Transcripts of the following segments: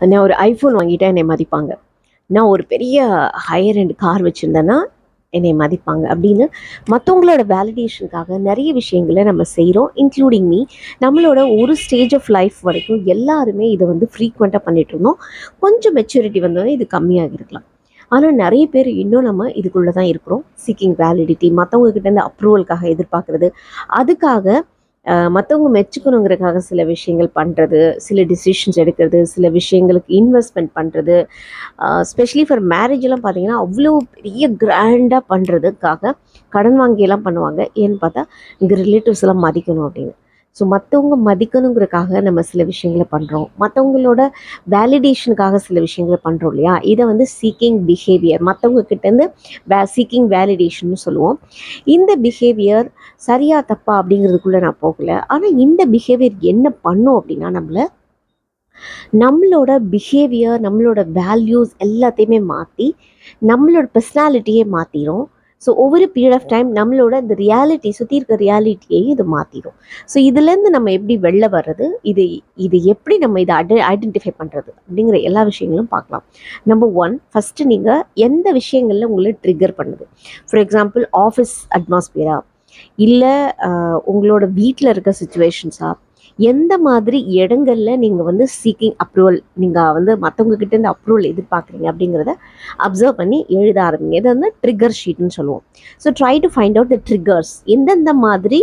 நான் ஒரு ஐஃபோன் வாங்கிட்டா என்னை மதிப்பாங்க, நான் ஒரு பெரிய ஹையர் எண்ட் கார் வச்சுருந்தேன்னா என்னை மதிப்பாங்க அப்படின்னு மற்றவங்களோட வேலிடேஷனுக்காக நிறைய விஷயங்களை நம்ம செய்கிறோம், இன்க்ளூடிங் மீ. நம்மளோட ஒரு ஸ்டேஜ் ஆஃப் லைஃப் வரைக்கும் எல்லாருமே இதை வந்து ஃப்ரீக்வெண்ட்டாக பண்ணிகிட்டு இருந்தோம். கொஞ்சம் மெச்சூரிட்டி வந்தோடனே இது கம்மியாக இருக்கலாம். ஆனால் நிறைய பேர் இன்னும் நம்ம இதுக்குள்ளே தான் இருக்கிறோம். சீக்கிங் வேலிடிட்டி, மற்றவங்க கிட்டேருந்து அப்ரூவலுக்காக எதிர்பார்க்குறது, அதுக்காக மற்றவங்க மெச்சுக்கணுங்கிறதுக்காக சில விஷயங்கள் பண்ணுறது, சில டிசிஷன்ஸ் எடுக்கிறது, சில விஷயங்களுக்கு இன்வெஸ்ட்மெண்ட் பண்ணுறது. ஸ்பெஷலி ஃபார் மேரேஜெலாம் பார்த்திங்கன்னா அவ்வளோ பெரிய கிராண்டாக பண்ணுறதுக்காக கடன் வாங்கியெல்லாம் பண்ணுவாங்க. ஏன்னு பார்த்தா இங்கே ரிலேட்டிவ்ஸ் எல்லாம் மதிக்கணும் அப்படின்னு. ஸோ மற்றவங்க மதிக்கணுங்கிறதுக்காக நம்ம சில விஷயங்களை பண்ணுறோம், மற்றவங்களோட வேலிடேஷனுக்காக சில விஷயங்களை பண்ணுறோம் இல்லையா? இதை வந்து சீக்கிங் பிஹேவியர், மற்றவங்க கிட்டேருந்து சீக்கிங் வேலிடேஷன் சொல்லுவோம். இந்த பிஹேவியர் சரியா தப்பா அப்படிங்கிறதுக்குள்ளே நான் போகலை. ஆனால் இந்த பிஹேவியர் என்ன பண்ணும் அப்படின்னா நம்மளோட பிஹேவியர், நம்மளோட வேல்யூஸ் எல்லாத்தையுமே மாற்றி நம்மளோட பர்சனாலிட்டியே மாற்றிடும். ஸோ ஒவ்வொரு பீரியட் ஆஃப் டைம் நம்மளோட இந்த ரியாலிட்டி, சுற்றி இருக்க ரியாலிட்டியை இது மாற்றிடும். ஸோ இதுலேருந்து நம்ம எப்படி வெளில வர்றது, இது எப்படி நம்ம இதை ஐடென்டிஃபை பண்ணுறது அப்படிங்கிற எல்லா விஷயங்களும் பார்க்கலாம். நம்பர் 1, ஃபஸ்ட்டு நீங்கள் எந்த விஷயங்களில் உங்களை ட்ரிகர் பண்ணுது. ஃபார் எக்ஸாம்பிள் ஆஃபீஸ் அட்மாஸ்பியரா, இல்லை உங்களோட வீட்டில் இருக்க சுச்சுவேஷன்ஸா, எந்த மாதிரி இடங்களில் நீங்கள் வந்து சீக்கிங் அப்ரூவல், நீங்கள் வந்து மற்றவங்க கிட்டேருந்து அப்ரூவல் எதிர்பார்க்குறீங்க அப்படிங்கிறத அப்சர்வ் பண்ணி எழுத ஆரம்பிங்க. இதை வந்து ட்ரிகர் ஷீட்னு சொல்லுவோம். So try to find out the triggers. எந்தெந்த மாதிரி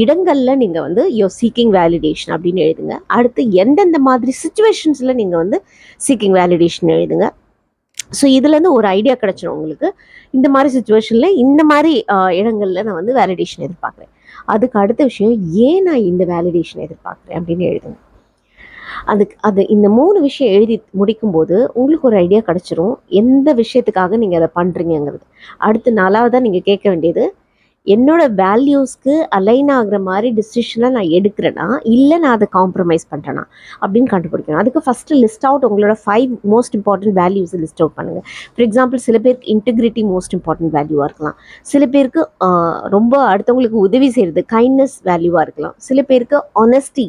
இடங்களில் நீங்கள் வந்து யோர் சீக்கிங் வேலிடேஷன் அப்படின்னு எழுதுங்க. அடுத்து எந்தெந்த மாதிரி சுச்சுவேஷன்ஸில் நீங்கள் வந்து சீக்கிங் வேலிடேஷன் எழுதுங்க. ஸோ இதுலேருந்து ஒரு ஐடியா கிடச்சிடும் உங்களுக்கு. இந்த மாதிரி சுச்சுவேஷனில், இந்த மாதிரி இடங்களில் நான் வந்து வேலிடேஷன் எதிர்பார்க்குறேன். அதுக்கு அடுத்த விஷயம், ஏன் நான் இந்த வேலிடேஷன் எதிர்பார்க்குறேன் அப்படின்னு எழுதுங்க. அது இந்த 3 விஷயம் எழுதி முடிக்கும்போது உங்களுக்கு ஒரு ஐடியா கிடச்சிரும் எந்த விஷயத்துக்காக நீங்கள் அதை பண்ணுறீங்கிறது. அடுத்து 4வதாக நீங்கள் கேட்க வேண்டியது, என்னோட வேல்யூஸ்க்கு அலைன் ஆகிற மாதிரி டிசிஷனை நான் எடுக்கிறேன்னா, இல்லை நான் அதை காம்ப்ரமைஸ் பண்ணுறேன்னா அப்படின்னு கண்டுபிடிக்கணும். அதுக்கு ஃபஸ்ட்டு லிஸ்ட் அவுட் உங்களோட 5 மோஸ்ட் இம்பார்ட்டன்ட் வேல்யூஸை லிஸ்ட் அவுட் பண்ணுங்கள். ஃபார் எக்ஸாம்பிள், சில பேருக்கு இன்டெகிரிட்டி மோஸ்ட் இம்பார்ட்டன்ட் வேல்யூவாக இருக்கலாம். சில பேருக்கு ரொம்ப அடுத்தவங்களுக்கு உதவி செய்கிறது, கைண்ட்னஸ் வேல்யூவாக இருக்கலாம். சில பேருக்கு ஆனஸ்டி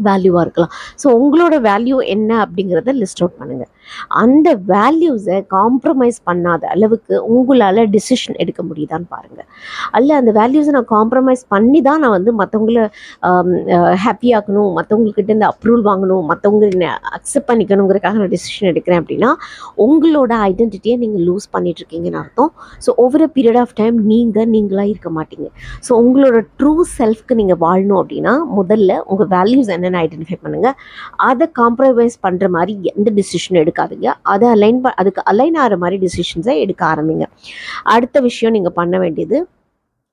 வேல்யூவாக இருக்கலாம். ஸோ உங்களோட வேல்யூ என்ன அப்படிங்கிறத லிஸ்ட் அவுட் பண்ணுங்கள். அந்த வேல்யூஸை காம்ப்ரமைஸ் பண்ணாத அளவுக்கு உங்களால் டிசிஷன் எடுக்க முடியுதான்னு பாருங்கள். அல்ல அந்த வேல்யூஸை நான் காம்ப்ரமைஸ் பண்ணி தான் நான் வந்து மற்றவங்கள ஹாப்பியாக்கணும், மற்றவங்கக்கிட்ட இந்த அப்ரூவல் வாங்கணும், மற்றவங்க அக்செப்ட் பண்ணிக்கணுங்கிறதுக்காக நான் டிசிஷன் எடுக்கிறேன் அப்படின்னா உங்களோட ஐடென்டிட்டியை நீங்கள் லூஸ் பண்ணிகிட்ருக்கீங்கன்னு அர்த்தம். ஸோ ஒவ்வொரு பீரியட் ஆஃப் டைம் நீங்களாக இருக்க மாட்டீங்க. ஸோ உங்களோட ட்ரூ செல்ஃப்க்கு நீங்கள் வாழணும் அப்படின்னா முதல்ல உங்கள் வேல்யூஸ் என்னென்னு ஐடென்டிஃபை பண்ணுங்கள். அதை காம்ப்ரமைஸ் பண்ணுற மாதிரி எந்த டிசிஷனும் எடுக்காதீங்க. அதை அதுக்கு அலைன் ஆகிற மாதிரி டிசிஷன்ஸை எடுக்க ஆரம்பிங்க. அடுத்த விஷயம் நீங்கள் பண்ண வேண்டியது,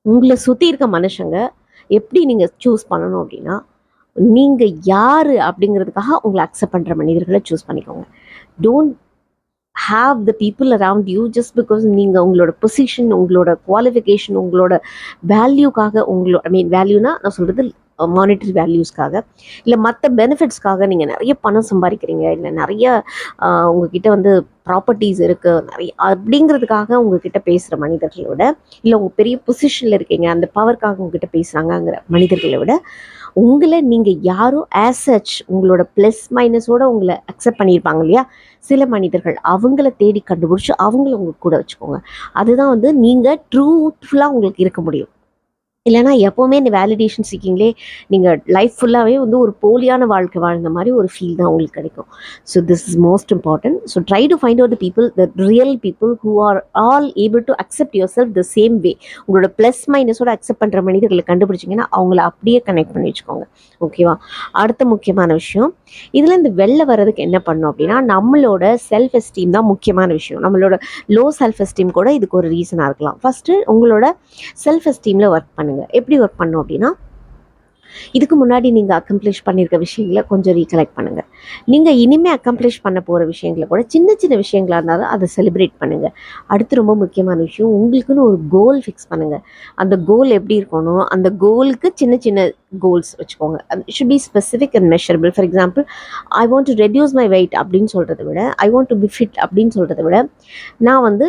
உங்களை சுற்றி இருக்க மனுஷங்க எப்படி நீங்கள் சூஸ் பண்ணணும் அப்படின்னா, நீங்கள் யார் அப்படிங்கிறதுக்காக உங்களை அக்செப்ட் பண்ணுற மனிதர்களை சூஸ் பண்ணிக்கோங்க. Don't have the people around you just because நீங்கள் உங்களோட பொசிஷன், உங்களோட குவாலிஃபிகேஷன், உங்களோட வேல்யூக்காக, வேல்யூனா நான் சொல்கிறது மானிட்டரி வேல்யூஸ்க்காக, இல்லை மற்ற பெனிஃபிட்ஸ்க்காக நீங்கள் நிறைய பணம் சம்பாதிக்கிறீங்க, இல்லை நிறைய உங்ககிட்ட வந்து ப்ராப்பர்ட்டிஸ் இருக்குது நிறைய அப்படிங்கிறதுக்காக உங்ககிட்ட பேசுகிற மனிதர்களோட, இல்லை உங்கள் பெரிய பொசிஷனில் இருக்கீங்க அந்த பவருக்காக உங்ககிட்ட பேசுகிறாங்கங்கிற மனிதர்களை விட, உங்களை நீங்கள் யாரோ ஆஸ் சச் உங்களோட ப்ளஸ் மைனஸோடு உங்களை அக்செப்ட் பண்ணியிருப்பாங்க இல்லையா சில மனிதர்கள், அவங்கள தேடி கண்டுபிடிச்சி அவங்கள உங்கள் கூட வச்சுக்கோங்க. அதுதான் வந்து நீங்கள் ட்ரூத்ஃபுல்லாக உங்களுக்கு இருக்க முடியும். இல்லைனா எப்போவுமே இந்த வேலிடேஷன் சீக்கிங்லே நீங்கள் லைஃப் ஃபுல்லாகவே வந்து ஒரு போலியான வாழ்க்கை வாழ்ந்த மாதிரி ஒரு ஃபீல் தான் உங்களுக்கு கிடைக்கும். So this is most important. So try to find out the people, the real people who are all able to accept your self the same way. உங்களோட ப்ளஸ் மைனஸோட அக்செப்ட் பண்ணுற மனிதர்களை கண்டுபிடிச்சிங்கன்னா அவங்கள அப்படியே கனெக்ட் பண்ணி வச்சுக்கோங்க. ஓகேவா? அடுத்த முக்கியமான விஷயம், இதில் இந்த வெளில வர்றதுக்கு என்ன பண்ணணும் அப்படின்னா, நம்மளோட செல்ஃப் எஸ்டீம் தான் முக்கியமான விஷயம். நம்மளோட லோ செல்ஃப் எஸ்டீம் கூட இதுக்கு ஒரு ரீசனாக இருக்கலாம். ஃபஸ்ட்டு உங்களோட செல்ஃப் எஸ்டீமில் ஒர்க் பண்ணுங்கள். எப்படி ஒர்க் பண்ணணும் அப்படின்னா, இதுக்கு முன்னாடி நீங்கள் அக்கம்ப்ளிஷ் பண்ணியிருக்க விஷயங்களை கொஞ்சம் ரீகலெக்ட் பண்ணுங்கள். நீங்கள் இனிமேல் அக்கம்ப்ளிஷ் பண்ண போகிற விஷயங்களை கூட சின்ன சின்ன விஷயங்களாக இருந்தாலும் அதை செலிப்ரேட் பண்ணுங்கள். அடுத்து ரொம்ப முக்கியமான விஷயம், உங்களுக்குன்னு ஒரு கோல் ஃபிக்ஸ் பண்ணுங்கள். அந்த கோல் எப்படி இருக்கணும், அந்த கோலுக்கு சின்ன சின்ன கோல்ஸ் வச்சுக்கோங்க. அது should be specific and measurable. For example, I want to reduce my wait அப்படின்னு சொல்கிறத விட, I want to be fit அப்படின்னு சொல்கிறத விட, நான் வந்து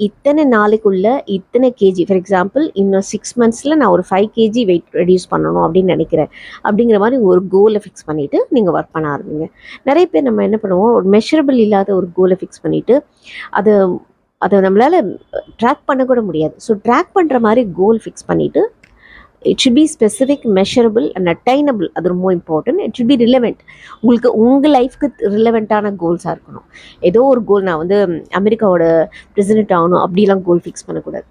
இத்தனை நாளைக்குள்ள இத்தனை கேஜி, ஃபார் எக்ஸாம்பிள் இன்னும் 6 monthஸில் நான் ஒரு 5 kg வெயிட் ரெடியூஸ் பண்ணணும் அப்படின்னு நினைக்கிறேன் அப்படிங்கிற மாதிரி ஒரு கோலை ஃபிக்ஸ் பண்ணிவிட்டு நீங்கள் ஒர்க் பண்ண ஆரம்பிங்க. நிறைய பேர் நம்ம என்ன பண்ணுவோம், ஒரு மெஷரபிள் இல்லாத ஒரு கோலை ஃபிக்ஸ் பண்ணிவிட்டு அதை நம்மளால் ட்ராக் பண்ணக்கூட முடியாது. ஸோ ட்ராக் பண்ணுற மாதிரி கோல் ஃபிக்ஸ் பண்ணிவிட்டு, it should be specific, measurable and attainable. அது ரொம்ப important. It should be relevant. உங்களுக்கு உங்கள் லைஃப்க்கு ரிலவெண்ட்டான கோல்ஸாக இருக்கணும். ஏதோ ஒரு கோல், நான் வந்து அமெரிக்காவோட பிரசிடென்ட் ஆகணும் அப்படிலாம் கோல் ஃபிக்ஸ் பண்ணக்கூடாது.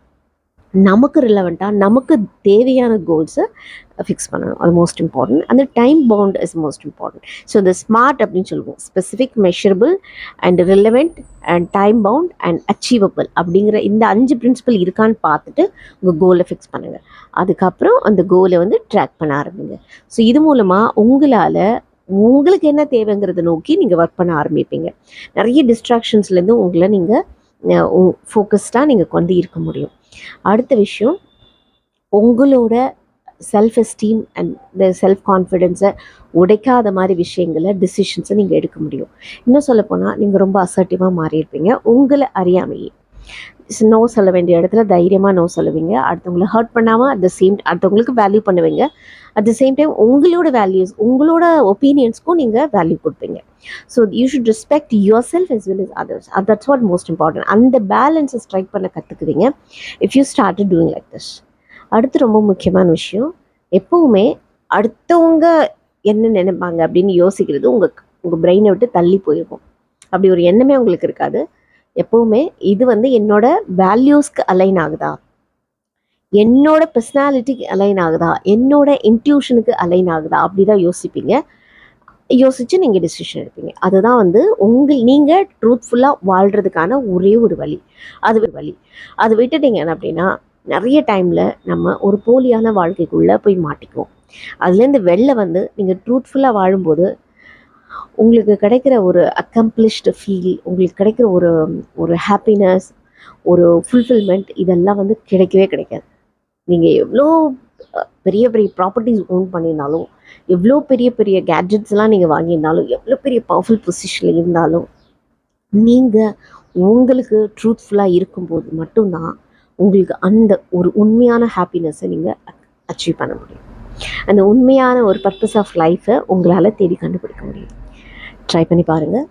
நமக்கு ரிலவெண்ட்டாக நமக்கு தேவையான கோல்ஸை ஃபிக்ஸ் பண்ணணும். அது மோஸ்ட் இம்பார்ட்டன்ட். அந்த time bound is most important. So இந்த ஸ்மார்ட் அப்படின்னு சொல்லுவோம், specific, measurable and relevant and time bound and achievable அப்படிங்கிற இந்த 5 பிரின்சிபல் இருக்கான்னு பார்த்துட்டு உங்கள் கோலை ஃபிக்ஸ் பண்ணுங்கள். அதுக்கப்புறம் அந்த கோலை வந்து ட்ராக் பண்ண ஆரம்பிங்க. ஸோ இது மூலமாக உங்களுக்கு என்ன தேவைங்கிறத நோக்கி நீங்கள் ஒர்க் பண்ண ஆரம்பிப்பீங்க. நிறைய டிஸ்ட்ராக்ஷன்ஸ்லேருந்து உங்களை நீங்கள் ஃபோக்கஸ்டாக நீங்கள் கொண்டு இருக்க முடியும். அடுத்த விஷயம், உங்களோட செல்ஃப் எஸ்டீம் அண்ட் இந்த செல்ஃப் கான்ஃபிடென்ஸை உடைக்காத மாதிரி விஷயங்களை, டிசிஷன்ஸை நீங்கள் எடுக்க முடியும். இன்னும் சொல்லப்போனால் நீங்கள் ரொம்ப அசர்ட்டிவாக மாறியிருப்பீங்க. உங்களை அறியாமையே நோ சொல்ல வேண்டிய இடத்துல தைரியமாக நோ சொல்லுவீங்க. அடுத்தவங்களை ஹர்ட் பண்ணாமல் அடுத்தவங்களுக்கு வேல்யூ பண்ணுவீங்க. அட் த சேம் டைம் உங்களோட வேல்யூஸ், உங்களோட ஒப்பீனியன்ஸ்க்கும் நீங்கள் வேல்யூ கொடுப்பீங்க. So you should respect yourself as well as others. That's what most important. அந்த பேலன்ஸை ஸ்ட்ரைக் பண்ண கற்றுக்குவீங்க if you started doing like this. அடுத்து ரொம்ப முக்கியமான விஷயம், எப்போவுமே அடுத்தவங்க என்ன நினைப்பாங்க அப்படின்னு யோசிக்கிறது உங்கள் பிரெயினை விட்டு தள்ளி போயிருக்கும். அப்படி ஒரு எண்ணமே உங்களுக்கு இருக்காது. எப்போவுமே இது வந்து என்னோட வேல்யூஸ்க்கு அலைன் ஆகுதா, என்னோட பர்சனாலிட்டிக்கு அலைன் ஆகுதா, என்னோட இன்ட்யூஷனுக்கு அலைன் ஆகுதா, அப்படி தான் யோசிப்பீங்க. யோசித்து நீங்கள் டிசிஷன் எடுப்பீங்க. அதுதான் வந்து நீங்கள் ட்ரூத்ஃபுல்லாக வாழ்கிறதுக்கான ஒரே ஒரு வழி. அது விட்டுட்டீங்க அப்படின்னா நிறைய டைமில் நம்ம ஒரு போலியான வாழ்க்கைக்குள்ளே போய் மாட்டிக்குவோம். அதுலேருந்து வெளில வந்து நீங்கள் ட்ரூத்ஃபுல்லாக வாழும்போது உங்களுக்கு கிடைக்கிற ஒரு அக்கம்ப்ளிஷ்டு ஃபீல், உங்களுக்கு கிடைக்கிற ஒரு ஹாப்பினஸ், ஒரு ஃபுல்ஃபில்மெண்ட், இதெல்லாம் வந்து கிடைக்கவே கிடைக்காது. நீங்கள் எவ்வளோ பெரிய பெரிய ப்ராப்பர்ட்டிஸ் ஓன் பண்ணியிருந்தாலும், எவ்வளோ பெரிய பெரிய கேட்ஜெட்ஸ்லாம் நீங்கள் வாங்கியிருந்தாலும், எவ்வளோ பெரிய பவர்ஃபுல் பொசிஷனில் இருந்தாலும், நீங்கள் உங்களுக்கு ட்ரூத்ஃபுல்லாக இருக்கும்போது மட்டும்தான் உங்களுக்கு அந்த ஒரு உண்மையான ஹாப்பினஸ்ஸை நீங்கள் அச்சீவ் பண்ண முடியும். அந்த உண்மையான ஒரு பர்பஸ் ஆஃப் லைஃப்பை உங்களால் தேடி கண்டுபிடிக்க முடியும். ட்ரை பண்ணி பாருங்கள்.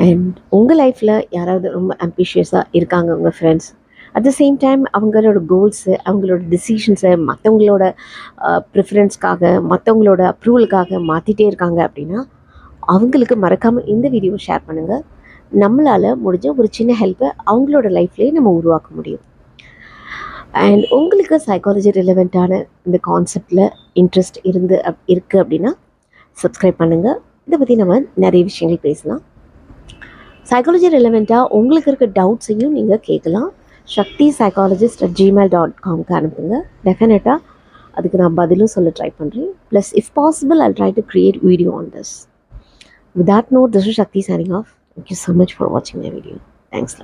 அண்ட் உங்கள் லைஃப்பில் யாராவது ரொம்ப ஆம்பிஷியஸாக இருக்காங்க, உங்கள் friends, at the same time அவங்களோட கோல்ஸு, அவங்களோட டிசிஷன்ஸை மற்றவங்களோட ப்ரிஃபரன்ஸ்க்காக, மற்றவங்களோட அப்ரூவலுக்காக மாற்றிட்டே இருக்காங்க அப்படின்னா அவங்களுக்கு மறக்காமல் இந்த வீடியோவை ஷேர் பண்ணுங்கள். நம்மளால் முடிஞ்ச ஒரு சின்ன ஹெல்ப்பை அவங்களோட லைஃப்லேயே நம்ம உருவாக்க முடியும். அண்ட் உங்களுக்கு சைக்காலஜி ரிலவெண்ட்டான இந்த கான்செப்டில் இன்ட்ரெஸ்ட் இருக்குது அப்படின்னா சப்ஸ்கிரைப் பண்ணுங்கள். இதை பற்றி நம்ம நிறைய விஷயங்கள் பேசலாம். சைக்காலஜி ரிலவெண்ட்டாக உங்களுக்கு இருக்க டவுட்ஸையும் நீங்கள் கேட்கலாம். shaktisaicologist@gmail.com அனுப்புங்க. டெஃபினட்டாக அதுக்கு நான் பதிலும் சொல்ல ட்ரை பண்ணுறேன். Plus if possible I'll try to create video on this. With that note, this is Shakti signing off. Thank you so much for watching my video. Thanks.